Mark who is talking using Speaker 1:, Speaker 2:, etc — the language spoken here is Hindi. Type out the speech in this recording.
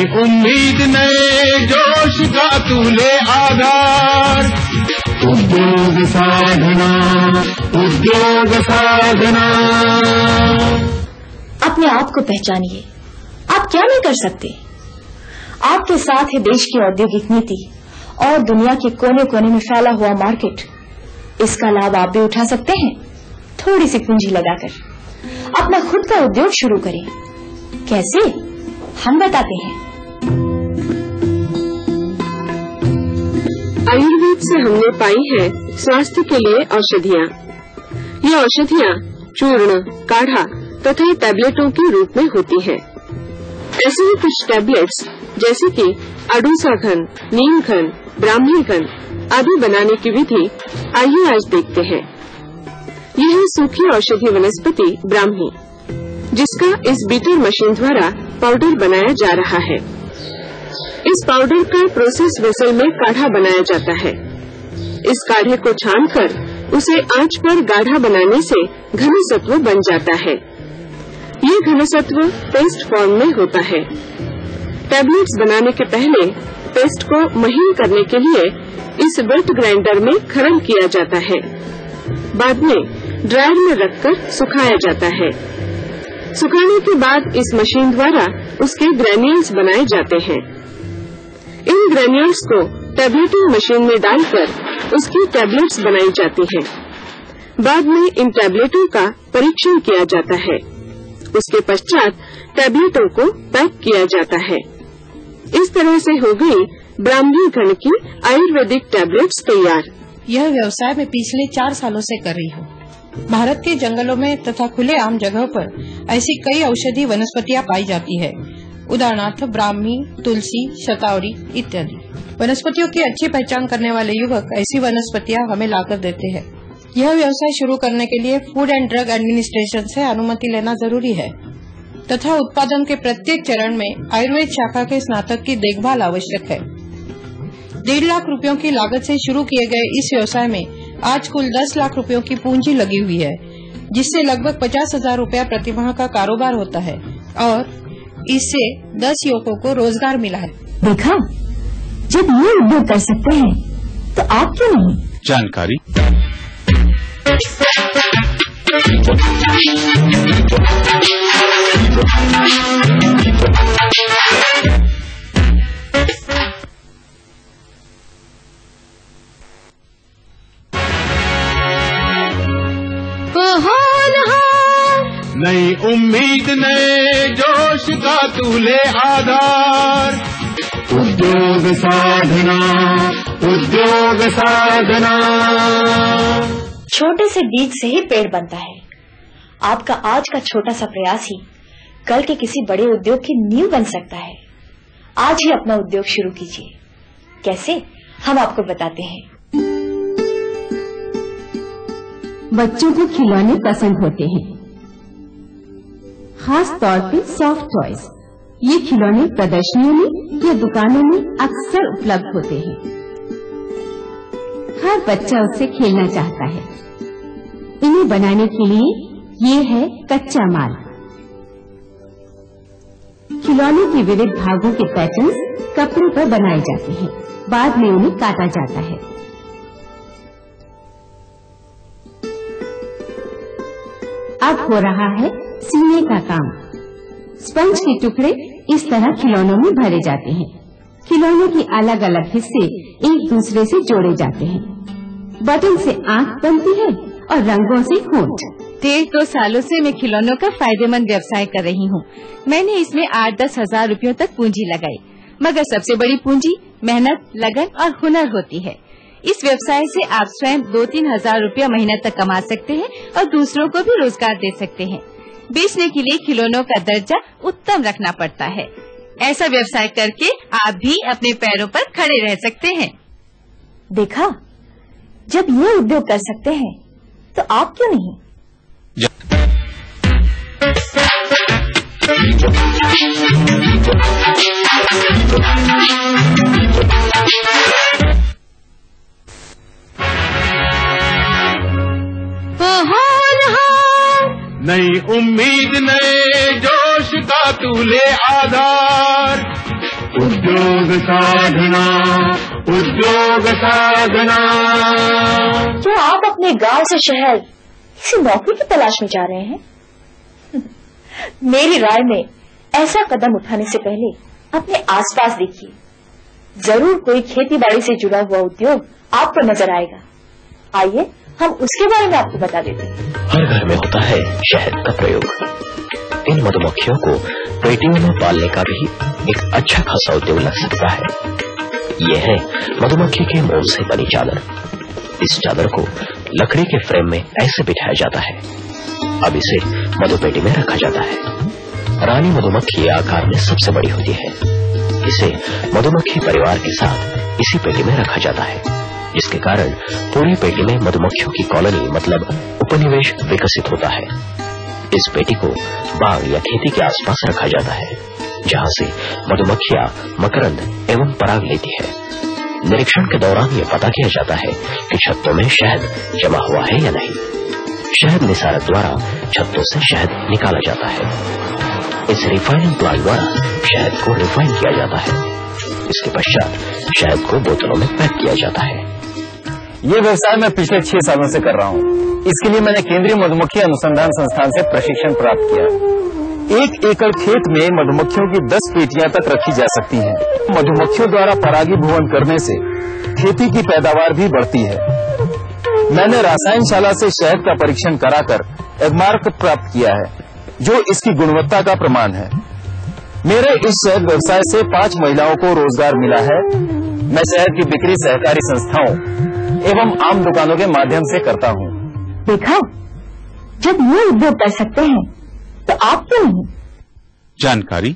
Speaker 1: नई उम्मीद नए जोश का तूले आधार। उद्योग साधना, उद्योग साधना।
Speaker 2: अपने आप को पहचानिए, आप क्या नहीं कर सकते। आपके साथ है देश की औद्योगिक नीति और दुनिया के कोने कोने में फैला हुआ मार्केट। इसका लाभ आप भी उठा सकते हैं। थोड़ी सी पूंजी लगाकर अपना खुद का उद्योग शुरू करें। कैसे, हम बताते हैं।
Speaker 3: आयुर्वेद से हमने पाई है स्वास्थ्य के लिए औषधियाँ। ये औषधियाँ चूर्ण, काढ़ा तथा टैबलेटों के रूप में होती हैं। ऐसे ही कुछ टैबलेट्स जैसे कि अडूसा घन, नीम घन, ब्राह्मी घन आदि बनाने की विधि आइए आज देखते हैं। यह है सूखी औषधि वनस्पति ब्राह्मी, जिसका इस बीटर मशीन द्वारा पाउडर बनाया जा रहा है। इस पाउडर का प्रोसेस वेसल में काढ़ा बनाया जाता है। इस काढ़े को छानकर उसे आंच पर गाढ़ा बनाने से घनसत्व बन जाता है। ये घनसत्व पेस्ट फॉर्म में होता है। टैबलेट्स बनाने के पहले पेस्ट को महीन करने के लिए इस वेट ग्राइंडर में खरल किया जाता है। बाद में ड्रायर में रखकर सुखाया जाता है। सुखाने के बाद इस मशीन द्वारा उसके ग्रैन्यूल्स बनाए जाते हैं। इन ग्रैन्यूल्स को टैबलेटिंग मशीन में डालकर उसकी टैबलेट्स बनाई जाती हैं। बाद में इन टैबलेटों का परीक्षण किया जाता है। उसके पश्चात टैबलेटों को पैक किया जाता है। इस तरह से हो गई ब्राह्मी घन की आयुर्वेदिक टैबलेट्स तैयार।
Speaker 4: यह व्यवसाय मैं पिछले 4 सालों से कर रही हूँ। भारत के जंगलों में तथा खुले आम जगहों पर ऐसी कई औषधि वनस्पतियाँ पाई जाती है। उदाहरणार्थ ब्राह्मी, तुलसी, शतावरी इत्यादि। वनस्पतियों की अच्छी पहचान करने वाले युवक ऐसी वनस्पतियाँ हमें लाकर देते हैं। यह व्यवसाय शुरू करने के लिए फूड एंड ड्रग एडमिनिस्ट्रेशन से अनुमति लेना जरूरी है तथा उत्पादन के प्रत्येक चरण में आयुर्वेद शाखा के स्नातक की देखभाल आवश्यक है। 1.5 लाख रुपयों की लागत से शुरू किए गए इस व्यवसाय में आज कुल 10 लाख रुपयों की पूंजी लगी हुई है, जिससे लगभग 50,000 रुपया प्रतिमाह का कारोबार होता है और इससे 10 युवकों को रोजगार मिला है।
Speaker 2: देखा, जब ये उद्योग कर सकते हैं तो आप क्यों नहीं।
Speaker 1: जानकारी नई उम्मीद नए जोश का तूले आधार। उद्योग साधना, उद्योग साधना।
Speaker 2: छोटे से बीज से ही पेड़ बनता है। आपका आज का छोटा सा प्रयास ही कल के किसी बड़े उद्योग की नींव बन सकता है। आज ही अपना उद्योग शुरू कीजिए। कैसे, हम आपको बताते हैं।
Speaker 5: बच्चों को खिलौने पसंद होते हैं, खास तौर पे सॉफ्ट टॉयज। ये खिलौने प्रदर्शनियों में या दुकानों में अक्सर उपलब्ध होते हैं। हर बच्चा उससे खेलना चाहता है। इन्हें बनाने के लिए ये है कच्चा माल। खिलौने के विविध भागों के पैटर्न्स कपड़े पर बनाए जाते हैं। बाद में उन्हें काटा जाता है। अब हो रहा है सीने का काम। स्पंज के टुकड़े इस तरह खिलौनों में भरे जाते हैं। खिलौनों के अलग अलग हिस्से एक दूसरे से जोड़े जाते हैं। बटन से आंख बनती है और रंगों से होंठ।
Speaker 6: 1.5-2 सालों से मैं खिलौनों का फायदेमंद व्यवसाय कर रही हूँ। मैंने इसमें 8-10 हजार रुपयों तक पूंजी लगाई, मगर सबसे बड़ी पूंजी मेहनत, लगन और हुनर होती है। इस व्यवसाय से आप स्वयं 2-3 हजार रुपया महीने तक कमा सकते हैं और दूसरों को भी रोजगार दे सकते हैं। बेचने के लिए खिलौनों का दर्जा उत्तम रखना पड़ता है। ऐसा व्यवसाय करके आप भी अपने पैरों पर खड़े रह सकते हैं।
Speaker 2: देखा, जब ये उद्योग कर सकते हैं तो आप क्यों नहीं।
Speaker 1: नई उम्मीद नए जोश का तूले आधार। उद्योग साधना, उद्योग साधना।
Speaker 2: क्या आप अपने गांव से शहर किसी नौकरी की तलाश में जा रहे हैं? मेरी राय में ऐसा कदम उठाने से पहले अपने आसपास देखिए, जरूर कोई खेती बाड़ी से जुड़ा हुआ उद्योग आपको नजर आएगा। आइए हम उसके बारे में आपको बता देते हैं।
Speaker 7: हर घर में होता है शहद का प्रयोग। इन मधुमक्खियों को पेटियों में पालने का भी एक अच्छा खासा उद्योग लग सकता है। ये है मधुमक्खी के मोम से बनी चादर। इस चादर को लकड़ी के फ्रेम में ऐसे बिठाया जाता है। अब इसे मधुपेटी में रखा जाता है। रानी मधुमक्खी आकार में सबसे बड़ी होती है। इसे मधुमक्खी परिवार के साथ इसी पेटी में रखा जाता है, जिसके कारण पूरी पेटी में मधुमक्खियों की कॉलोनी मतलब उपनिवेश विकसित होता है। इस पेटी को बाग या खेती के आसपास रखा जाता है, जहां से मधुमक्खियां मकरंद एवं पराग लेती है। निरीक्षण के दौरान ये पता किया जाता है कि छत्तों में शहद जमा हुआ है या नहीं। शहद निसारक द्वारा छत्तों से शहद निकाला जाता है। इस रिफाइनिंग प्लांट द्वारा शहद को रिफाइन किया जाता है। इसके पश्चात शहद को बोतलों में पैक किया जाता है।
Speaker 8: ये व्यवसाय मैं पिछले 6 सालों से कर रहा हूँ। इसके लिए मैंने केंद्रीय मधुमक्खी अनुसंधान संस्थान से प्रशिक्षण प्राप्त किया। 1 एकड़ खेत में मधुमक्खियों की 10 पेटियां तक रखी जा सकती हैं। मधुमक्खियों द्वारा परागीभवन करने से खेती की पैदावार भी बढ़ती है। मैंने रसायन शाला से शहद का परीक्षण कराकर एगमार्क प्राप्त किया है, जो इसकी गुणवत्ता का प्रमाण है। मेरे इस शहद व्यवसाय से 5 महिलाओं को रोजगार मिला है। मैं शहद की बिक्री सहकारी संस्थाओं एवं आम दुकानों के माध्यम से करता हूँ।
Speaker 2: देखा, जब ये उद्योग कर सकते हैं तो आप क्यों नहीं?
Speaker 1: जानकारी